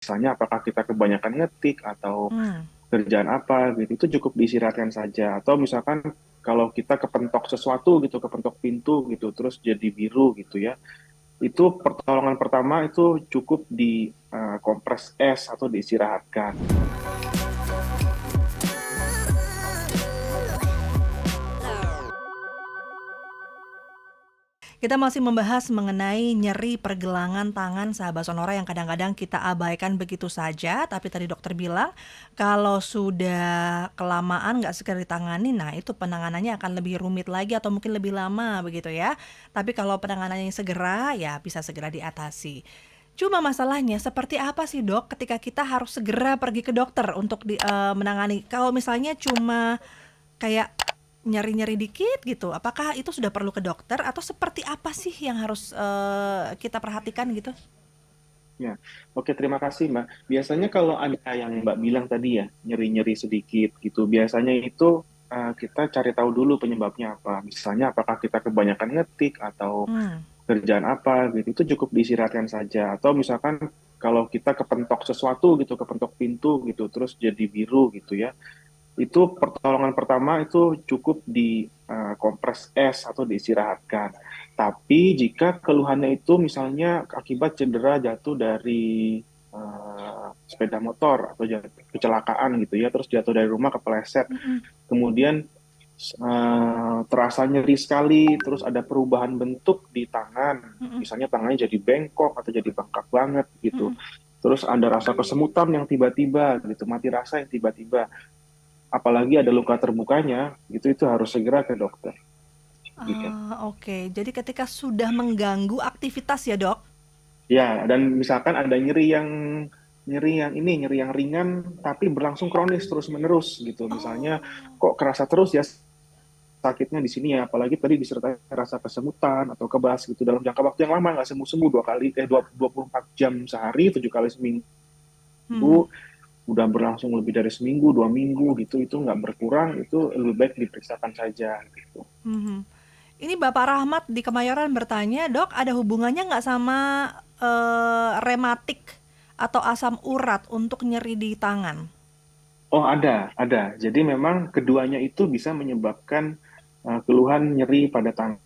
misalnya apakah kita kebanyakan ngetik atau Hmm. kerjaan apa gitu, itu cukup diistirahatkan saja. Atau misalkan kalau kita kepentok sesuatu gitu, kepentok pintu gitu, terus jadi biru gitu ya, itu pertolongan pertama itu cukup di kompres es atau diistirahatkan. Kita masih membahas mengenai nyeri pergelangan tangan sahabat Sonora yang kadang-kadang kita abaikan begitu saja. Tapi tadi dokter bilang kalau sudah kelamaan nggak segera ditangani, nah itu penanganannya akan lebih rumit lagi atau mungkin lebih lama begitu ya. Tapi kalau penanganannya segera, ya bisa segera diatasi. Cuma masalahnya seperti apa sih dok ketika kita harus segera pergi ke dokter untuk menangani? Kalau misalnya cuma kayak nyeri-nyeri dikit gitu, apakah itu sudah perlu ke dokter atau seperti apa sih yang harus kita perhatikan gitu? Ya, oke, terima kasih Mbak. Biasanya kalau ada yang Mbak bilang tadi ya, nyeri-nyeri sedikit gitu, biasanya itu kita cari tahu dulu penyebabnya apa. Misalnya apakah kita kebanyakan ngetik atau Hmm. kerjaan apa gitu, itu cukup diistirahatkan saja. Atau misalkan kalau kita kepentok sesuatu gitu, kepentok pintu gitu, terus jadi biru gitu ya, itu pertolongan pertama itu cukup di kompres es atau diistirahatkan. Tapi jika keluhannya itu misalnya akibat cedera jatuh dari sepeda motor atau kecelakaan gitu ya, terus jatuh dari rumah kepleset, Mm-mm. kemudian terasa nyeri sekali, terus ada perubahan bentuk di tangan, Mm-mm. misalnya tangannya jadi bengkok atau jadi bengkak banget gitu. Mm-mm. Terus ada rasa kesemutan yang tiba-tiba gitu, mati rasa yang tiba-tiba, apalagi ada luka terbukanya, itu harus segera ke dokter. Gitu. Oke. Jadi ketika sudah mengganggu aktivitas ya dok? Ya, dan misalkan ada nyeri yang ringan tapi berlangsung kronis terus menerus gitu. Misalnya Oh. kok kerasa terus ya sakitnya di sini ya, apalagi tadi disertai rasa kesemutan atau kebas gitu dalam jangka waktu yang lama, nggak sembuh-sembuh 24 jam sehari, 7 kali seminggu, Hmm. udah berlangsung lebih dari seminggu, 2 minggu gitu, itu nggak berkurang, itu lebih baik diperiksakan saja gitu. Hmm. Ini Bapak Rahmat di Kemayoran bertanya, dok ada hubungannya nggak sama rematik atau asam urat untuk nyeri di tangan? Oh, ada. Jadi memang keduanya itu bisa menyebabkan keluhan nyeri pada tangan,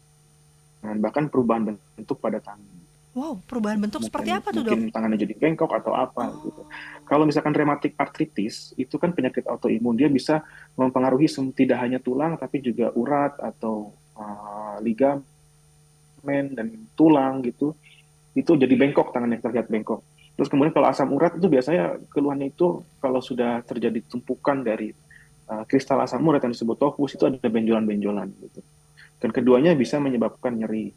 bahkan perubahan bentuk pada tangan. Wow, perubahan bentuk seperti Mungkin apa tuh dok? mungkin tangannya jadi bengkok atau apa gitu. Oh. Kalau misalkan rheumatic arthritis, itu kan penyakit autoimun, dia bisa mempengaruhi tidak hanya tulang tapi juga urat atau ligamen dan tulang gitu. Itu jadi bengkok, tangannya terlihat bengkok. Terus kemudian kalau asam urat itu biasanya keluhannya itu kalau sudah terjadi tumpukan dari kristal asam urat yang disebut topus, itu ada benjolan-benjolan gitu. Dan keduanya bisa menyebabkan nyeri.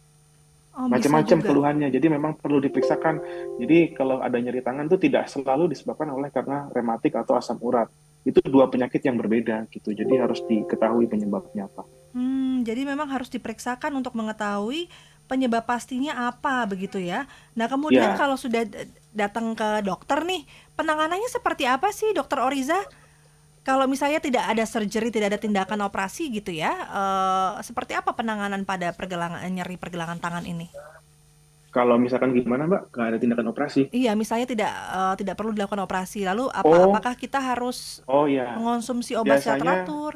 Oh, bisa Macam-macam juga. keluhannya, jadi memang perlu diperiksakan. Jadi kalau ada nyeri tangan itu tidak selalu disebabkan oleh karena rematik atau asam urat. Itu dua penyakit yang berbeda gitu. Jadi harus diketahui penyebabnya apa. Jadi memang harus diperiksakan untuk mengetahui penyebab pastinya apa begitu ya. Nah, kemudian Ya, kalau sudah datang ke dokter nih, penanganannya seperti apa sih, Dokter Oriza? Kalau misalnya tidak ada surgery, tidak ada tindakan operasi gitu ya, seperti apa penanganan pada nyeri pergelangan tangan ini? kalau misalkan gimana Mbak, nggak ada tindakan operasi. Iya, misalnya tidak perlu dilakukan operasi, lalu Oh, apakah kita harus oh ya. mengonsumsi obat secara Biasanya teratur?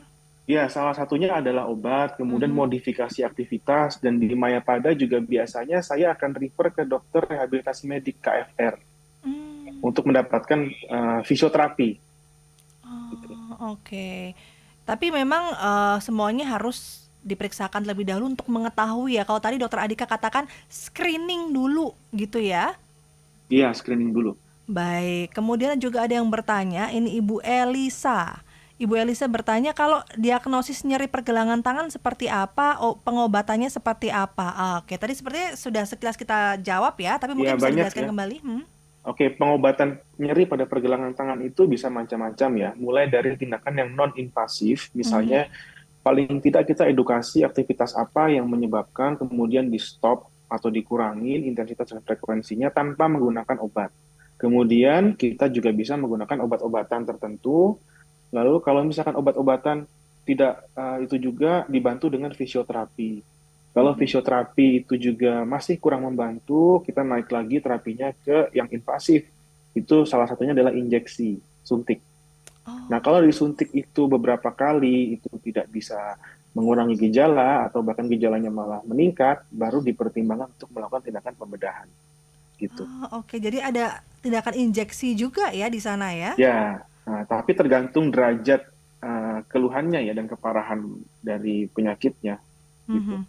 ya, salah satunya adalah obat, kemudian Mhm. modifikasi aktivitas, dan di Mayapada juga biasanya saya akan refer ke dokter rehabilitasi medik KFR Mmm. untuk mendapatkan fisioterapi. Gitu. Oh, oke. Tapi memang, semuanya harus diperiksakan terlebih dahulu untuk mengetahui ya, kalau tadi Dokter Adika katakan screening dulu gitu ya? Iya, screening dulu. Baik, kemudian juga ada yang bertanya, ini Ibu Elisa. Ibu Elisa bertanya kalau diagnosis nyeri pergelangan tangan seperti apa, pengobatannya seperti apa? Oke, tadi sepertinya sudah sekilas kita jawab ya, tapi Iya, mungkin bisa banyak dijelaskan ya. kembali? Oke, pengobatan nyeri pada pergelangan tangan itu bisa macam-macam ya. Mulai dari tindakan yang non-invasif, Mhm. misalnya paling tidak kita edukasi aktivitas apa yang menyebabkan, kemudian di stop atau dikurangin intensitas dan frekuensinya tanpa menggunakan obat. Kemudian kita juga bisa menggunakan obat-obatan tertentu. Lalu kalau misalkan obat-obatan tidak, itu juga dibantu dengan fisioterapi. Kalau Mhm. fisioterapi itu juga masih kurang membantu, kita naik lagi terapinya ke yang invasif. Itu salah satunya adalah injeksi, suntik. Nah, Oh. kalau disuntik itu beberapa kali, itu tidak bisa mengurangi gejala, atau bahkan gejalanya malah meningkat, baru dipertimbangkan untuk melakukan tindakan pembedahan, gitu. Oh, oke. Jadi ada tindakan injeksi juga ya di sana ya? Ya, nah, tapi tergantung derajat keluhannya ya, dan keparahan dari penyakitnya, gitu. Mhm.